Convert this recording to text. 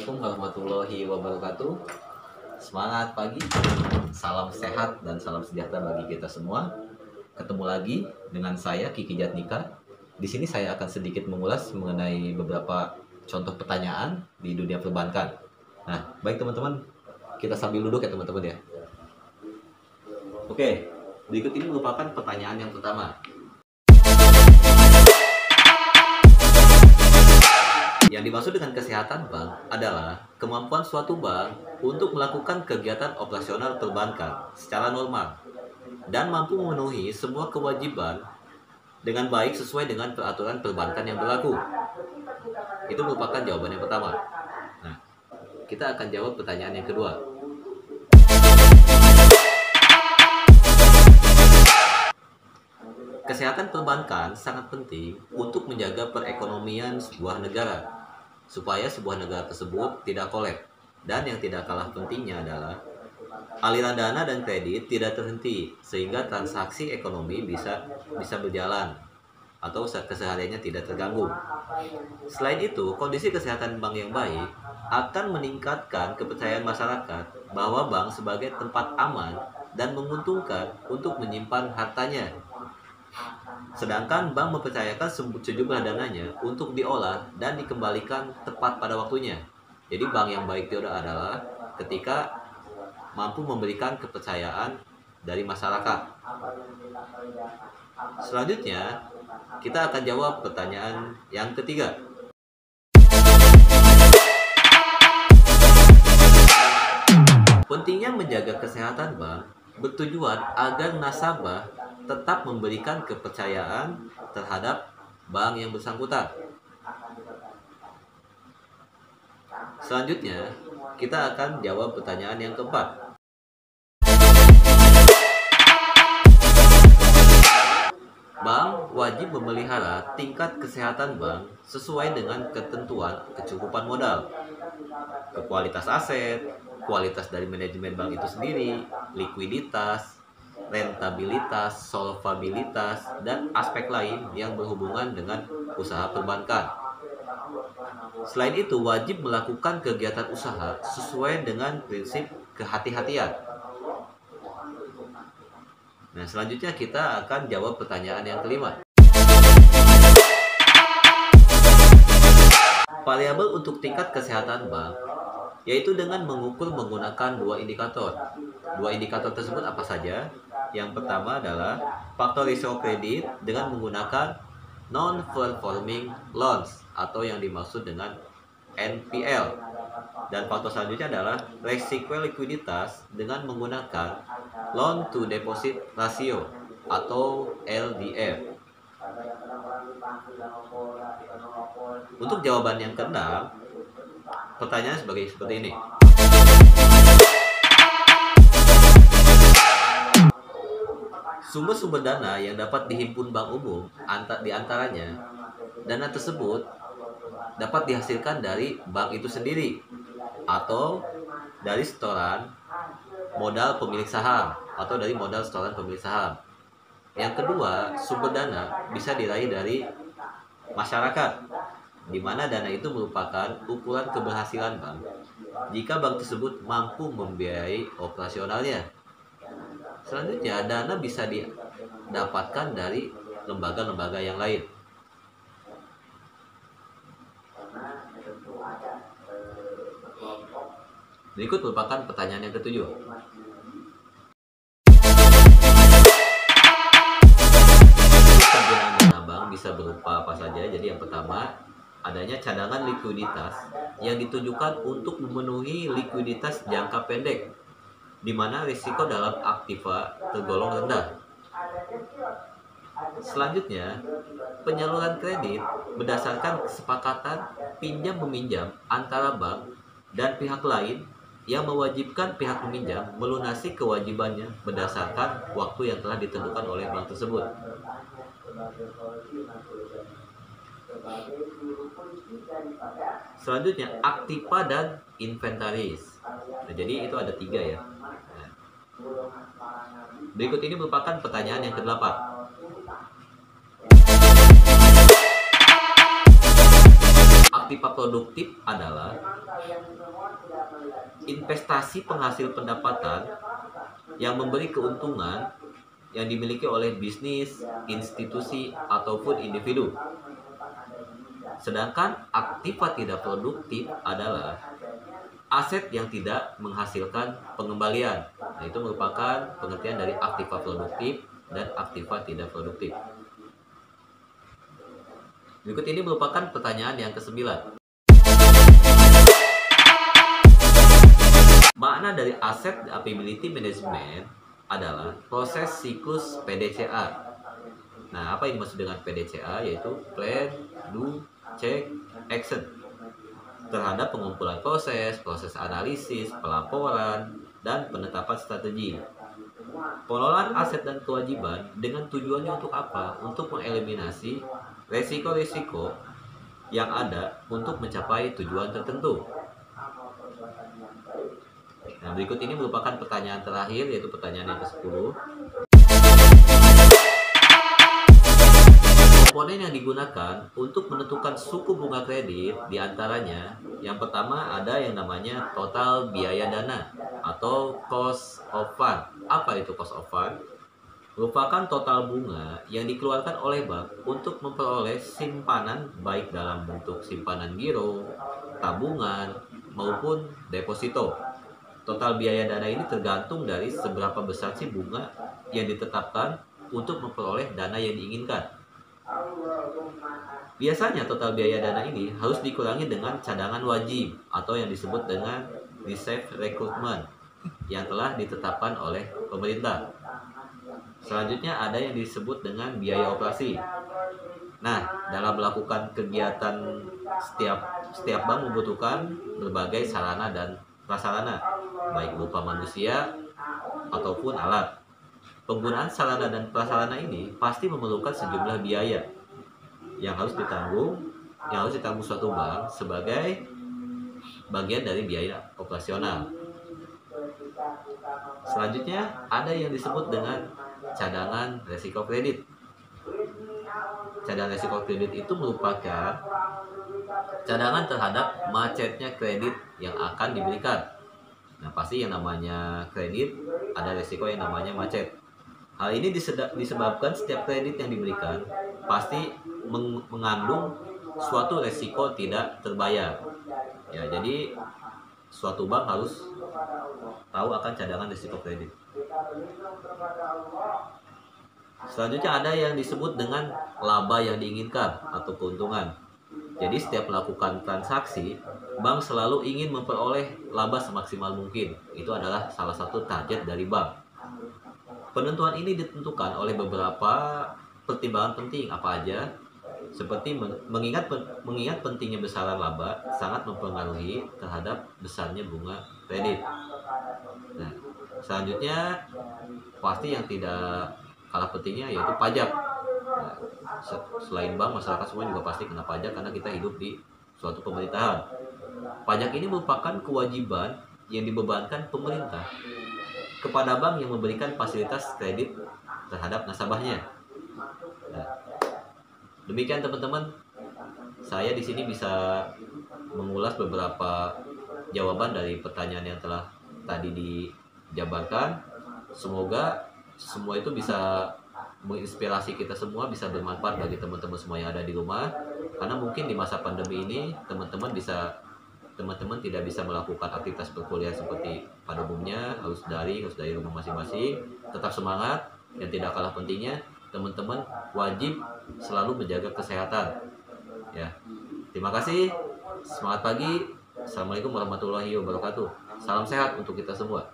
Assalamualaikum warahmatullahi wabarakatuh. Semangat pagi, salam sehat dan salam sejahtera bagi kita semua. Ketemu lagi dengan saya Kiki Jatnika. Di sini saya akan sedikit mengulas mengenai beberapa contoh pertanyaan di dunia perbankan. Nah, baik teman-teman, kita sambil duduk ya teman-teman ya. Oke, berikut ini merupakan pertanyaan yang pertama. Yang dimaksud dengan kesehatan bank adalah kemampuan suatu bank untuk melakukan kegiatan operasional perbankan secara normal dan mampu memenuhi semua kewajiban dengan baik sesuai dengan peraturan perbankan yang berlaku. Itu merupakan jawaban yang pertama. Nah, kita akan jawab pertanyaan yang kedua. Kesehatan perbankan sangat penting untuk menjaga perekonomian sebuah negara, supaya sebuah negara tersebut tidak kolaps. Dan yang tidak kalah pentingnya adalah aliran dana dan kredit tidak terhenti, sehingga transaksi ekonomi bisa berjalan atau kesehariannya tidak terganggu. Selain itu, kondisi kesehatan bank yang baik akan meningkatkan kepercayaan masyarakat bahwa bank sebagai tempat aman dan menguntungkan untuk menyimpan hartanya. Sedangkan bank mempercayakan sejumlah dananya untuk diolah dan dikembalikan tepat pada waktunya. Jadi bank yang baik itu adalah ketika mampu memberikan kepercayaan dari masyarakat. Selanjutnya, kita akan jawab pertanyaan yang ketiga. Pentingnya menjaga kesehatan bank bertujuan agar nasabah tetap memberikan kepercayaan terhadap bank yang bersangkutan. Selanjutnya, kita akan jawab pertanyaan yang keempat. Bank wajib memelihara tingkat kesehatan bank sesuai dengan ketentuan kecukupan modal, kualitas aset, kualitas dari manajemen bank itu sendiri, likuiditas, rentabilitas, solvabilitas, dan aspek lain yang berhubungan dengan usaha perbankan. Selain itu, wajib melakukan kegiatan usaha sesuai dengan prinsip kehati-hatian. Nah, selanjutnya kita akan jawab pertanyaan yang kelima. Variabel untuk tingkat kesehatan bank yaitu dengan mengukur menggunakan dua indikator. Dua indikator tersebut apa saja? Yang pertama adalah faktor risiko kredit dengan menggunakan non-performing loans atau yang dimaksud dengan NPL. Dan faktor selanjutnya adalah risiko likuiditas dengan menggunakan loan to deposit ratio atau LDR. Untuk jawaban yang keenam, pertanyaan seperti ini. Sumber-sumber dana yang dapat dihimpun bank umum di antaranya, dana tersebut dapat dihasilkan dari bank itu sendiri atau dari setoran modal pemilik saham atau dari modal setoran pemilik saham. Yang kedua, sumber dana bisa diraih dari masyarakat, di mana dana itu merupakan ukuran keberhasilan bank jika bank tersebut mampu membiayai operasionalnya. Selanjutnya, dana bisa didapatkan dari lembaga-lembaga yang lain. Berikut merupakan pertanyaan yang ketujuh. Penggunaan dana bank bisa berupa apa saja. Jadi yang pertama, adanya cadangan likuiditas yang ditujukan untuk memenuhi likuiditas jangka pendek, di mana risiko dalam aktiva tergolong rendah. Selanjutnya, penyaluran kredit berdasarkan kesepakatan pinjam-meminjam antara bank dan pihak lain yang mewajibkan pihak peminjam melunasi kewajibannya berdasarkan waktu yang telah ditentukan oleh bank tersebut. Selanjutnya, aktiva dan inventaris. Nah, jadi itu ada 3 ya. Nah, berikut ini merupakan pertanyaan yang ke-8. Aktiva produk produktif adalah investasi penghasil pendapatan yang memberi keuntungan yang dimiliki oleh bisnis, institusi, ataupun individu. Sedangkan aktiva tidak produktif adalah aset yang tidak menghasilkan pengembalian. Nah, itu merupakan pengertian dari aktiva produktif dan aktiva tidak produktif. Berikut ini merupakan pertanyaan yang ke-9. Makna dari Asset Liability Management adalah proses siklus PDCA. Nah, apa yang dimaksud dengan PDCA? Yaitu Plan, Do, Check, Action. Terhadap pengumpulan proses analisis, pelaporan, dan penetapan strategi. Pengelolaan aset dan kewajiban dengan tujuannya untuk apa? Untuk mengeliminasi resiko-resiko yang ada untuk mencapai tujuan tertentu. Nah, berikut ini merupakan pertanyaan terakhir, yaitu pertanyaan yang ke-10. Komponen yang digunakan untuk menentukan suku bunga kredit diantaranya, yang pertama ada yang namanya total biaya dana atau cost of fund. Apa itu cost of fund? Merupakan total bunga yang dikeluarkan oleh bank untuk memperoleh simpanan baik dalam bentuk simpanan giro, tabungan, maupun deposito. Total biaya dana ini tergantung dari seberapa besar sih bunga yang ditetapkan untuk memperoleh dana yang diinginkan. Biasanya total biaya dana ini harus dikurangi dengan cadangan wajib atau yang disebut dengan reserve recruitment yang telah ditetapkan oleh pemerintah. Selanjutnya ada yang disebut dengan biaya operasi. Nah, dalam melakukan kegiatan setiap bank membutuhkan berbagai sarana dan prasarana, baik berupa manusia ataupun alat. Penggunaan sarana dan prasarana ini pasti memerlukan sejumlah biaya yang harus ditanggung suatu bank sebagai bagian dari biaya operasional. Selanjutnya ada yang disebut dengan cadangan resiko kredit. Cadangan resiko kredit itu merupakan cadangan terhadap macetnya kredit yang akan diberikan. Nah, pasti yang namanya kredit ada resiko yang namanya macet. Hal ini disebabkan setiap kredit yang diberikan pasti mengandung suatu resiko tidak terbayar. Ya, jadi suatu bank harus tahu akan cadangan resiko kredit. Selanjutnya ada yang disebut dengan laba yang diinginkan atau keuntungan. Jadi setiap melakukan transaksi, bank selalu ingin memperoleh laba semaksimal mungkin. Itu adalah salah satu target dari bank. Penentuan ini ditentukan oleh beberapa pertimbangan penting apa aja, seperti mengingat pentingnya besaran laba sangat mempengaruhi terhadap besarnya bunga kredit. Nah, selanjutnya pasti yang tidak kalah pentingnya yaitu pajak. Nah, selain bank, masyarakat semua juga pasti kena pajak karena kita hidup di suatu pemerintahan. Pajak ini merupakan kewajiban yang dibebankan pemerintah kepada bank yang memberikan fasilitas kredit terhadap nasabahnya. Nah, demikian teman-teman, saya di sini bisa mengulas beberapa jawaban dari pertanyaan yang telah tadi dijabarkan. Semoga semua itu bisa menginspirasi kita semua, bisa bermanfaat bagi teman-teman semua yang ada di rumah. Karena mungkin di masa pandemi ini teman-teman tidak bisa melakukan aktivitas perkuliahan seperti pada umumnya, harus dari rumah masing-masing. Tetap semangat, dan tidak kalah pentingnya teman-teman wajib selalu menjaga kesehatan. Ya, terima kasih. Semangat pagi. Assalamualaikum warahmatullahi wabarakatuh. Salam sehat untuk kita semua.